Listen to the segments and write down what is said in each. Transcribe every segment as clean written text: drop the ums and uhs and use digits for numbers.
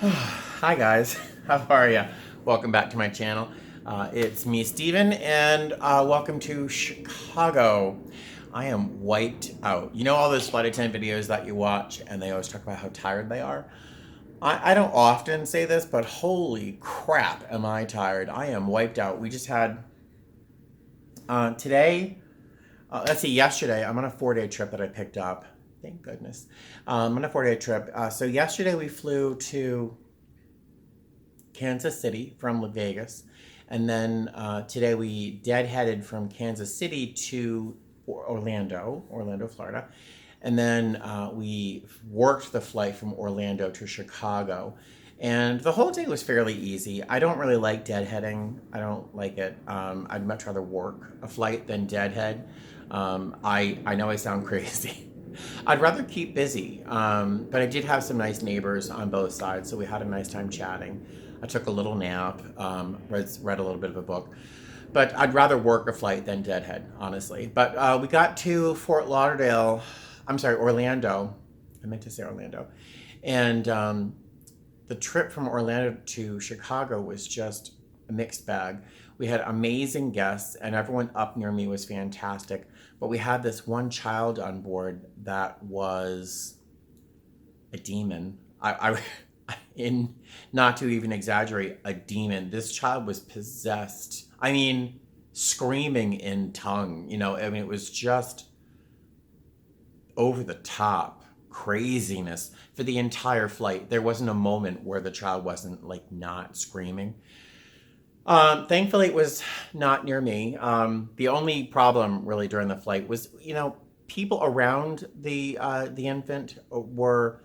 Hi guys, how are you? Welcome back to my channel. It's me, Steven, and welcome to Chicago. I am wiped out. You know all those flight attendant videos that you watch and they always talk about how tired they are? I don't often say this, but holy crap am I tired. I am wiped out. We just had today, let's see, yesterday, I'm on a 4-day trip that I picked up. Thank goodness. I'm on a 4-day trip. So yesterday we flew to Kansas City from Vegas. And then today we deadheaded from Kansas City to Orlando, Florida. And then we worked the flight from Orlando to Chicago. And the whole day was fairly easy. I don't really like deadheading. I don't like it. I'd much rather work a flight than deadhead. I know I sound crazy. I'd rather keep busy, but I did have some nice neighbors on both sides, so we had a nice time chatting. I took a little nap, read a little bit of a book, but I'd rather work a flight than deadhead, honestly. But we got to Orlando. I meant to say Orlando. And the trip from Orlando to Chicago was just a mixed bag. We had amazing guests, and everyone up near me was fantastic. But we had this one child on board that was a demon. In not to even exaggerate, a demon. This child was possessed. I mean, screaming in tongue. It was just over the top craziness for the entire flight. There wasn't a moment where the child wasn't not screaming. Thankfully, it was not near me. The only problem really during the flight was, people around the infant were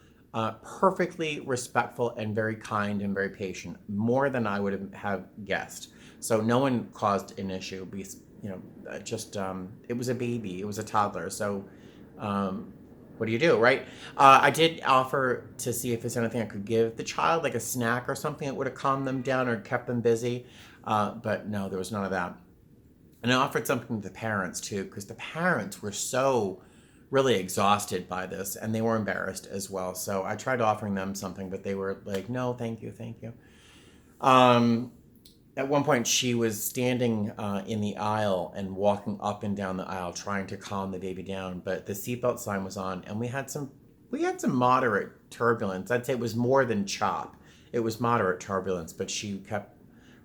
perfectly respectful and very kind and very patient, more than I would have guessed. So no one caused an issue. It was a baby, it was a toddler. So what do you do, right? I did offer to see if there's anything I could give the child, like a snack or something that would have calmed them down or kept them busy. But no, there was none of that. And I offered something to the parents too, because the parents were so really exhausted by this and they were embarrassed as well. So I tried offering them something, but they were like, no, thank you, thank you. At one point, she was standing in the aisle and walking up and down the aisle, trying to calm the baby down. But the seatbelt sign was on, and we had some moderate turbulence. I'd say it was more than chop. It was moderate turbulence, but she kept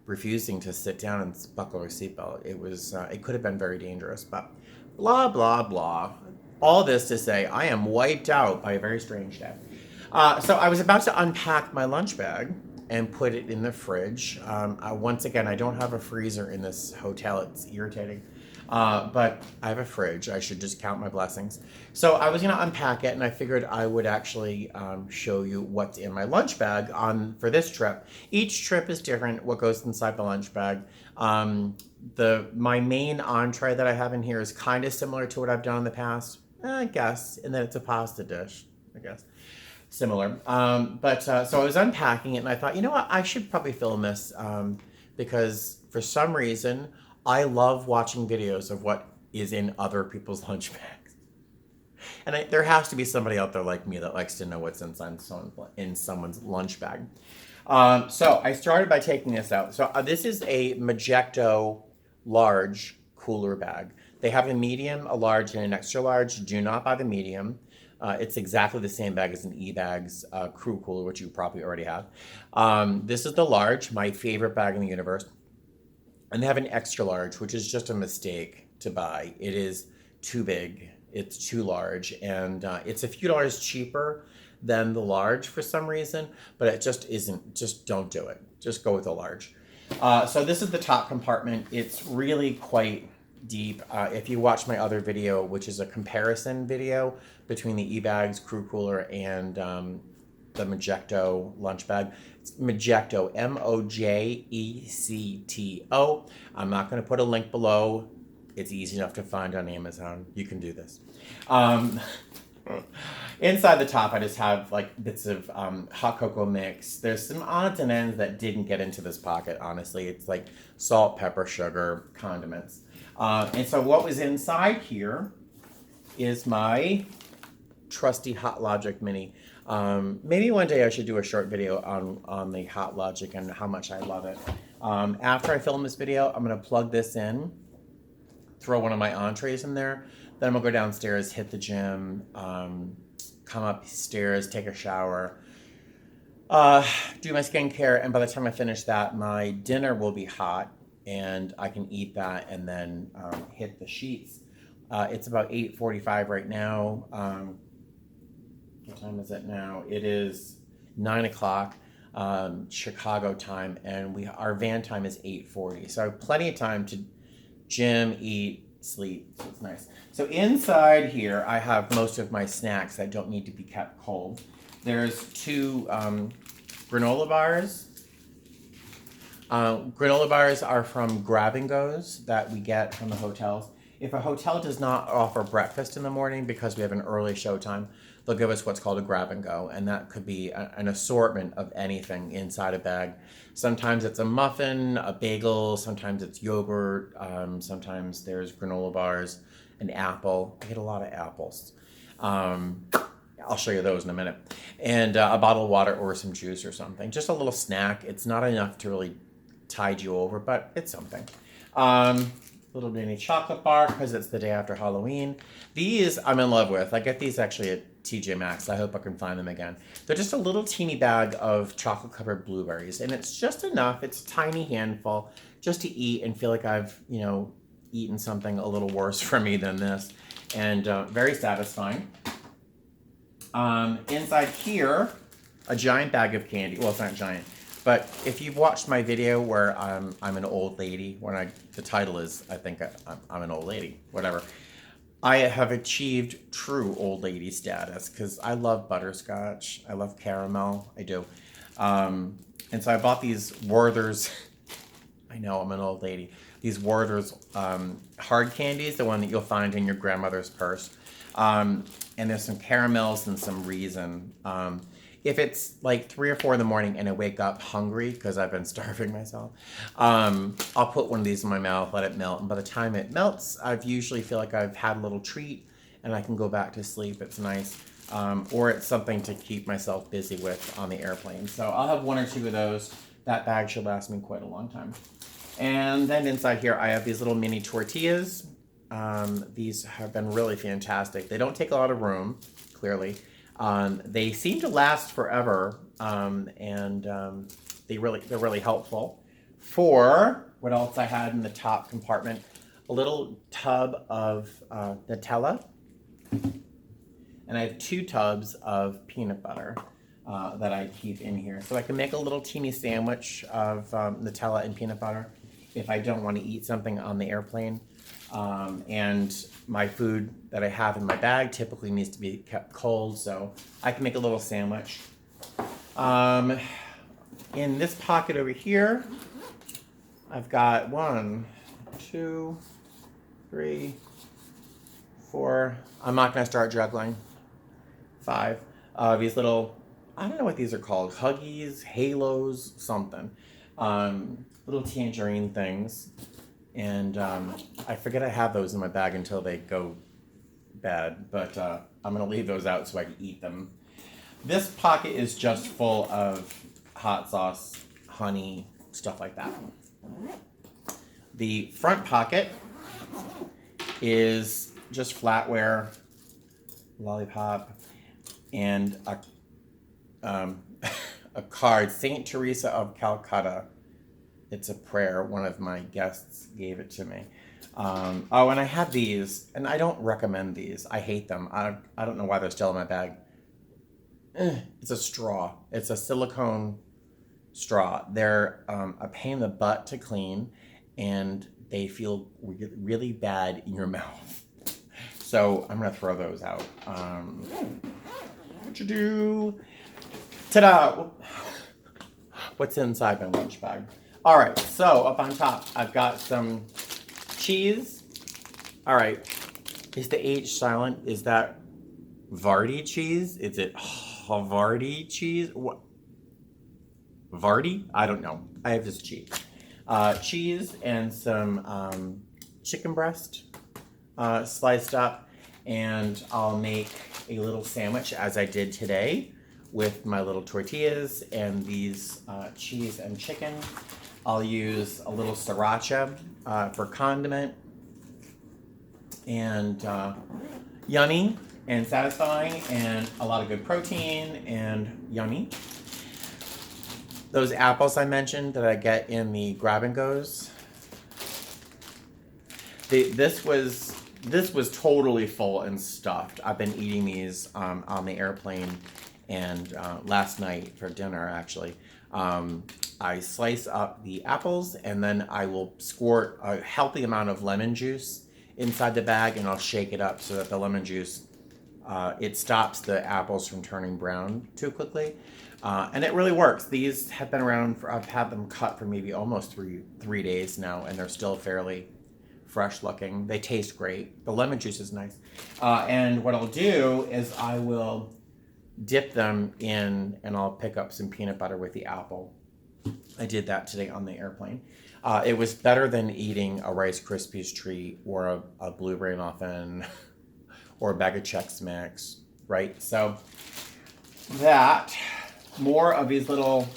refusing to sit down and buckle her seatbelt. It could have been very dangerous, but blah blah blah. All this to say, I am wiped out by a very strange day. So I was about to unpack my lunch bag and put it in the fridge. Once again, I don't have a freezer in this hotel. It's irritating. But I have a fridge. I should just count my blessings. So I was going to unpack it, and I figured I would actually show you what's in my lunch bag for this trip. Each trip is different, what goes inside the lunch bag. My main entree that I have in here is kind of similar to what I've done in the past, I guess, and then it's a pasta dish, I guess. Similar. So I was unpacking it and I thought, you know what, I should probably film this because for some reason I love watching videos of what is in other people's lunch bags. And there has to be somebody out there like me that likes to know what's inside in someone's lunch bag. So I started by taking this out. So this is a Magecto large cooler bag. They have a medium, a large, and an extra large. Do not buy the medium. It's exactly the same bag as an eBags crew cooler, which you probably already have. This is the large, my favorite bag in the universe. And they have an extra large, which is just a mistake to buy. It is too big. It's too large. And it's a few dollars cheaper than the large for some reason, but it just isn't. Just don't do it. Just go with the large. So this is the top compartment. It's really quite deep. If you watch my other video, which is a comparison video between the eBags crew cooler and the Magecto lunch bag. It's Magecto, Mogecto. I'm not going to put a link below. It's easy enough to find on Amazon. You can do this. Inside the top, I just have bits of hot cocoa mix. There's some odds and ends that didn't get into this pocket, honestly. It's like salt, pepper, sugar, condiments. And so what was inside here is my trusty Hot Logic Mini. Maybe one day I should do a short video on the Hot Logic and how much I love it. After I film this video, I'm gonna plug this in, throw one of my entrees in there. Then I'm gonna go downstairs, hit the gym, come upstairs, take a shower, do my skincare, and by the time I finish that, my dinner will be hot, and I can eat that and then hit the sheets. It's about 8:45 right now. What time is it now? It is 9 o'clock Chicago time, and our van time is 8:40. So I have plenty of time to gym, eat, sleep. So it's nice. So inside here, I have most of my snacks that don't need to be kept cold. There's two granola bars. Granola bars are from Grab and Goes that we get from the hotels. If a hotel does not offer breakfast in the morning because we have an early show time, they'll give us what's called a Grab and Go, and that could be an assortment of anything inside a bag. Sometimes it's a muffin, a bagel, sometimes it's yogurt, sometimes there's granola bars, an apple. I get a lot of apples. I'll show you those in a minute. And a bottle of water or some juice or something. Just a little snack. It's not enough to really tide you over, but it's something. Little mini chocolate bar because it's the day after Halloween. These I'm in love with. I get these actually at TJ Maxx. I hope I can find them again. They're just a little teeny bag of chocolate covered blueberries, and it's just enough. It's a tiny handful just to eat and feel like I've, eaten something a little worse for me than this, and very satisfying. Inside here, a giant bag of candy. Well, it's not giant. But if you've watched my video where I'm an old lady, the title is, I think I'm an old lady, whatever. I have achieved true old lady status because I love butterscotch. I love caramel. I do. And so I bought these Werther's. I know I'm an old lady. These Werther's hard candies, the one that you'll find in your grandmother's purse. And there's some caramels and some raisin. If it's like 3 or 4 in the morning and I wake up hungry because I've been starving myself, I'll put one of these in my mouth, let it melt. And by the time it melts, I usually feel like I've had a little treat and I can go back to sleep. It's nice. Or it's something to keep myself busy with on the airplane. So I'll have 1 or 2 of those. That bag should last me quite a long time. And then inside here, I have these little mini tortillas. These have been really fantastic. They don't take a lot of room, clearly. They seem to last forever, and they're really helpful. For what else I had in the top compartment, a little tub of Nutella, and I have 2 tubs of peanut butter that I keep in here. So I can make a little teeny sandwich of Nutella and peanut butter if I don't want to eat something on the airplane. And my food that I have in my bag typically needs to be kept cold, so I can make a little sandwich. In this pocket over here, I've got 1, 2, 3, 4. I'm not going to start juggling. 5. These little, I don't know what these are called. Huggies, Halos, something. Little tangerine things. And I forget I have those in my bag until they go bad, but I'm going to leave those out so I can eat them. This pocket is just full of hot sauce, honey, stuff like that. The front pocket is just flatware, lollipop, and a card, Saint Teresa of Calcutta. It's a prayer. One of my guests gave it to me. And I have these, and I don't recommend these. I hate them. I don't know why they're still in my bag. It's a straw. It's a silicone straw. They're a pain in the butt to clean, and they feel really bad in your mouth. So I'm going to throw those out. What you do? Ta-da! What's inside my lunch bag? All right, so up on top, I've got some cheese. All right, is the H silent? Is that Vardy cheese? Is it Havarti cheese? What? Vardy? I don't know. I have this cheese. Cheese and some chicken breast sliced up, and I'll make a little sandwich as I did today with my little tortillas and these cheese and chicken. I'll use a little sriracha for condiment, and yummy and satisfying, and a lot of good protein and yummy. Those apples I mentioned that I get in the grab and goes, this was totally full and stuffed. I've been eating these on the airplane, and last night for dinner actually. I slice up the apples, and then I will squirt a healthy amount of lemon juice inside the bag, and I'll shake it up so that the lemon juice it stops the apples from turning brown too quickly. And it really works. These have been around for, I've had them cut for maybe almost three days now, and they're still fairly fresh looking. They taste great. The lemon juice is nice. And what I'll do is I will dip them in, and I'll pick up some peanut butter with the apple. I did that today on the airplane. It was better than eating a Rice Krispies treat or a blueberry muffin or a bag of Chex Mix, right? So that, more of these little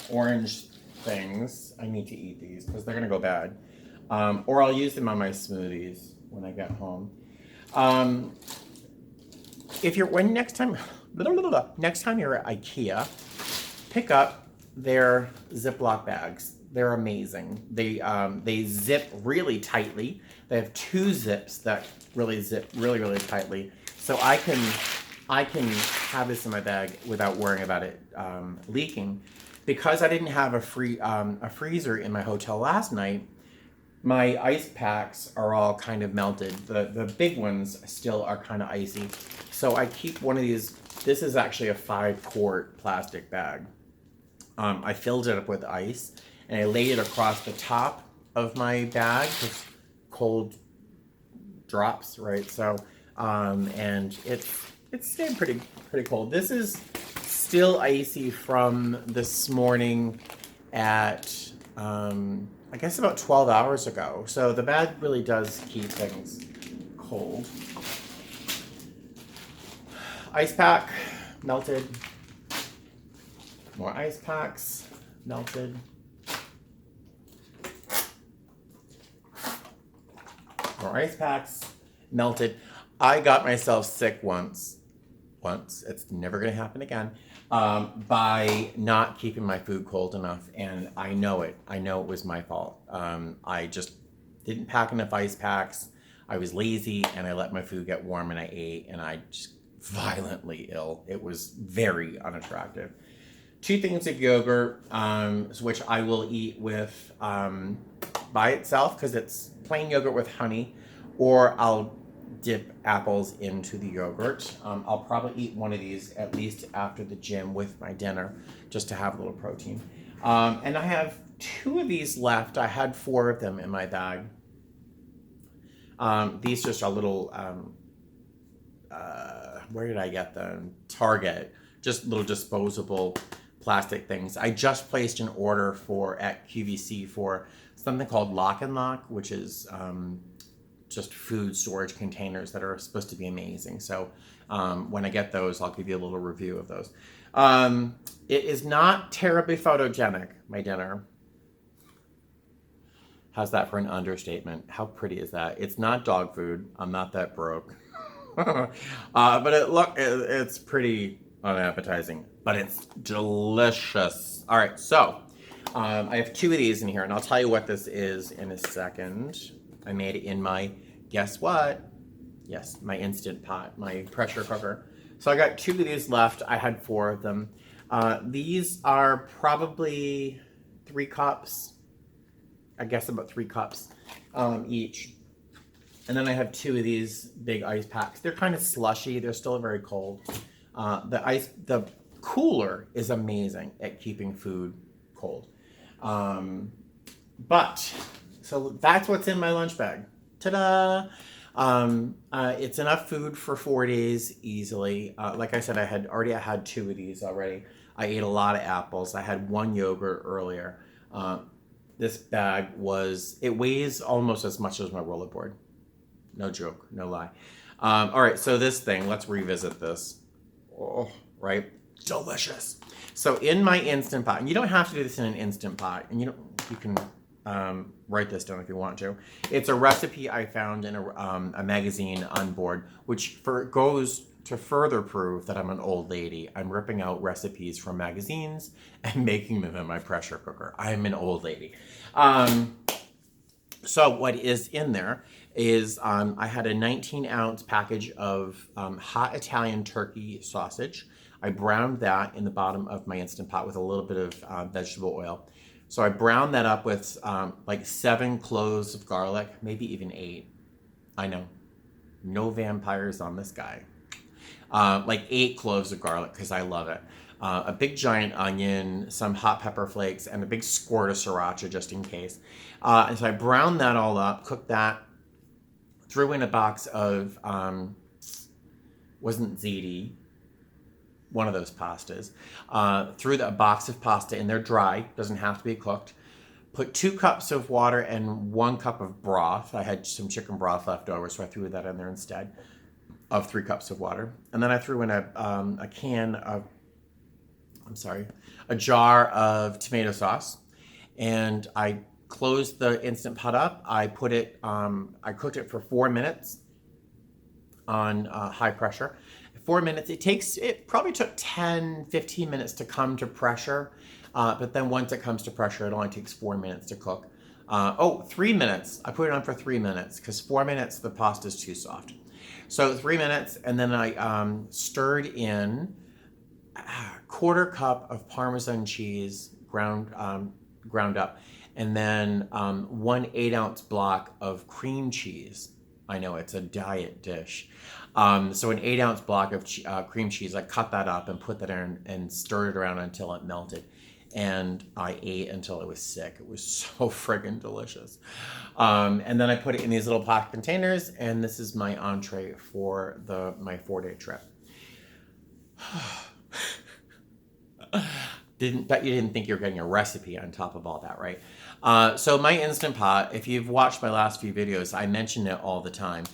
orange things. I need to eat these because they're gonna go bad. Or I'll use them on my smoothies when I get home. Next time you're at IKEA, pick up their Ziploc bags. They're amazing. They zip really tightly. They have 2 zips that really zip really tightly. So I can have this in my bag without worrying about it leaking. Because I didn't have a freezer in my hotel last night, my ice packs are all kind of melted. The big ones still are kind of icy. So I keep one of these. This is actually a 5-quart plastic bag. I filled it up with ice, and I laid it across the top of my bag with cold drops, right? So, and it's staying pretty cold. This is still icy from this morning at I guess about 12 hours ago. So the bag really does keep things cold. Ice pack melted. More ice packs melted. More ice packs melted. I got myself sick once. It's never going to happen again. By not keeping my food cold enough, and I know it was my fault. I just didn't pack enough ice packs. I was lazy, and I let my food get warm, and I ate, and I just violently ill. It was very unattractive. 2 things of yogurt, which I will eat with by itself because it's plain yogurt with honey, or I'll dip apples into the yogurt. I'll probably eat one of these at least after the gym with my dinner, just to have a little protein. And I have 2 of these left. I had 4 of them in my bag. These just are little, where did I get them? Target. Just little disposable plastic things. I just placed an order at QVC for something called Lock and Lock, which is just food storage containers that are supposed to be amazing. So when I get those, I'll give you a little review of those. It is not terribly photogenic, my dinner. How's that for an understatement? How pretty is that? It's not dog food. I'm not that broke. But it's pretty unappetizing, but it's delicious. All right, so I have 2 of these in here, and I'll tell you what this is in a second. I made it in my, guess what? Yes, my Instant Pot, my pressure cooker. So I got 2 of these left. I had 4 of them. These are probably 3 cups. I guess about 3 cups each. And then I have 2 of these big ice packs. They're kind of slushy. They're still very cold. The cooler is amazing at keeping food cold. So that's what's in my lunch bag. Ta-da! It's enough food for 4 days easily. Like I said, I had 2 of these already. I ate a lot of apples. I had 1 yogurt earlier. This bag weighs almost as much as my rollerboard. No joke, no lie. All right, so this thing, let's revisit this. Oh, right? Delicious. So in my Instant Pot, and you don't have to do this in an Instant Pot, and you can write this down if you want to. It's a recipe I found in a magazine on board, which goes to further prove that I'm an old lady. I'm ripping out recipes from magazines and making them in my pressure cooker. I'm an old lady. So what is in there is I had a 19-ounce package of hot Italian turkey sausage. I browned that in the bottom of my Instant Pot with a little bit of vegetable oil. So I browned that up with like 7 cloves of garlic, maybe even 8. I know, no vampires on this guy. Like 8 cloves of garlic because I love it. A big giant onion, some hot pepper flakes, and a big squirt of sriracha just in case. And so I browned that all up, cooked that, threw in a box of, wasn't ziti, one of those pastas. Threw a box of pasta in there dry, doesn't have to be cooked. Put 2 cups of water and 1 cup of broth. I had some chicken broth left over, so I threw that in there instead of 3 cups of water. And then I threw in a jar of tomato sauce. And I closed the Instant Pot up. I cooked it for 4 minutes on high pressure. 4 minutes. It probably took 10, 15 minutes to come to pressure. But then once it comes to pressure, it only takes 4 minutes to cook. 3 minutes. I put it on for 3 minutes because 4 minutes, the pasta's too soft. So 3 minutes, and then I stirred in a 1/4 cup of Parmesan cheese ground up, and then 1 8-ounce block of cream cheese. I know it's a diet dish. So an 8-ounce block of cream cheese, I cut that up and put that in and stirred it around until it melted. And I ate until I was sick. It was so friggin' delicious. And then I put it in these little plastic containers, and this is my entree for my 4-day trip. Bet you didn't think you were getting a recipe on top of all that, right? So my Instant Pot, if you've watched my last few videos, I mention it all the time.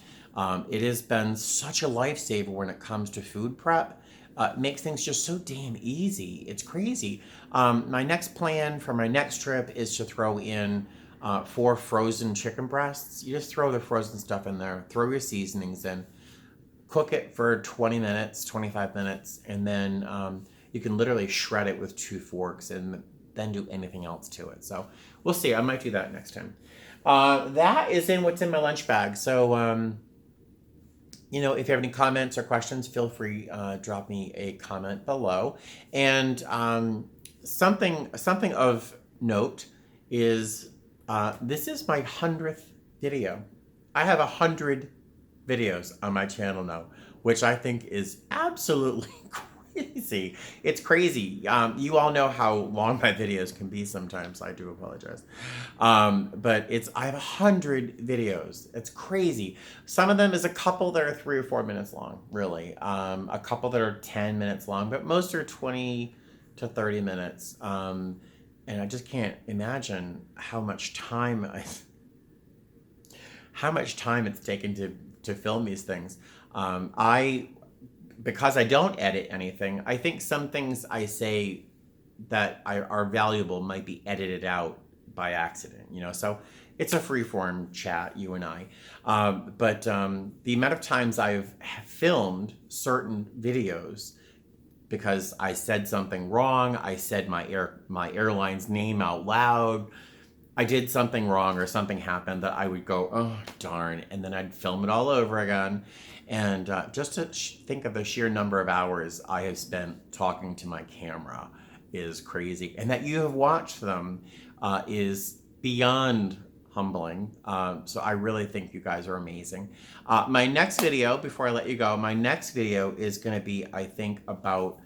It has been such a lifesaver when it comes to food prep. It makes things just so damn easy. It's crazy. My next plan for my next trip is to throw in 4 frozen chicken breasts. You just throw the frozen stuff in there, throw your seasonings in, cook it for 20 minutes, 25 minutes, and then you can literally shred it with 2 forks and then do anything else to it. So we'll see. I might do that next time. That is what's in my lunch bag. So, if you have any comments or questions, feel free drop me a comment below. And something of note is this is my 100th video. I have 100 videos on my channel now, which I think is absolutely crazy. It's crazy. You all know how long my videos can be sometimes. I do apologize. But I have 100 videos. It's crazy. Some of them is a couple that are 3 or 4 minutes long, really. A couple that are 10 minutes long, but most are 20 to 30 minutes. And I just can't imagine how much time it's taken to film these things. Because I don't edit anything, I think some things I say that are valuable might be edited out by accident, So it's a free-form chat, you and I. But the amount of times I've filmed certain videos because I said something wrong, I said my airline's name out loud, I did something wrong or something happened that I would go, oh, darn, and then I'd film it all over again. And just to think of the sheer number of hours I have spent talking to my camera is crazy. And that you have watched them is beyond humbling. So I really think you guys are amazing. My next video, before I let you go, my next video is going to be, I think, about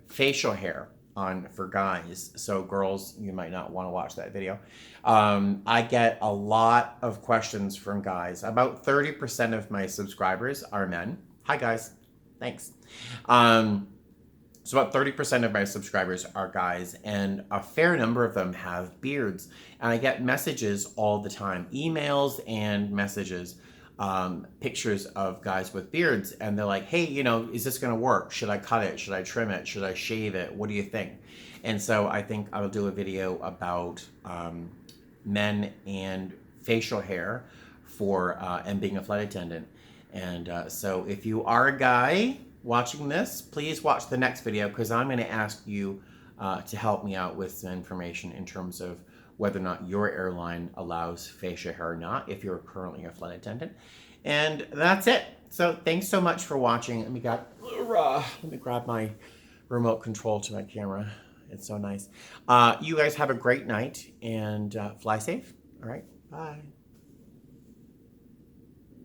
facial hair for guys. So girls, you might not want to watch that video. I get a lot of questions from guys. About 30% of my subscribers are men. Hi guys, thanks. So about 30% of my subscribers are guys, and a fair number of them have beards. And I get messages all the time, emails and messages pictures of guys with beards, and they're like, hey, you know, is this going to work? Should I cut it? Should I trim it? Should I shave it? What do you think? And so I think I'll do a video about men and facial hair for and being a flight attendant. And so if you are a guy watching this, please watch the next video, because I'm going to ask you to help me out with some information in terms of whether or not your airline allows facial hair or not, if you're currently a flight attendant. And that's it. So thanks so much for watching. Let me grab my remote control to my camera. It's so nice. You guys have a great night, and fly safe. All right, bye.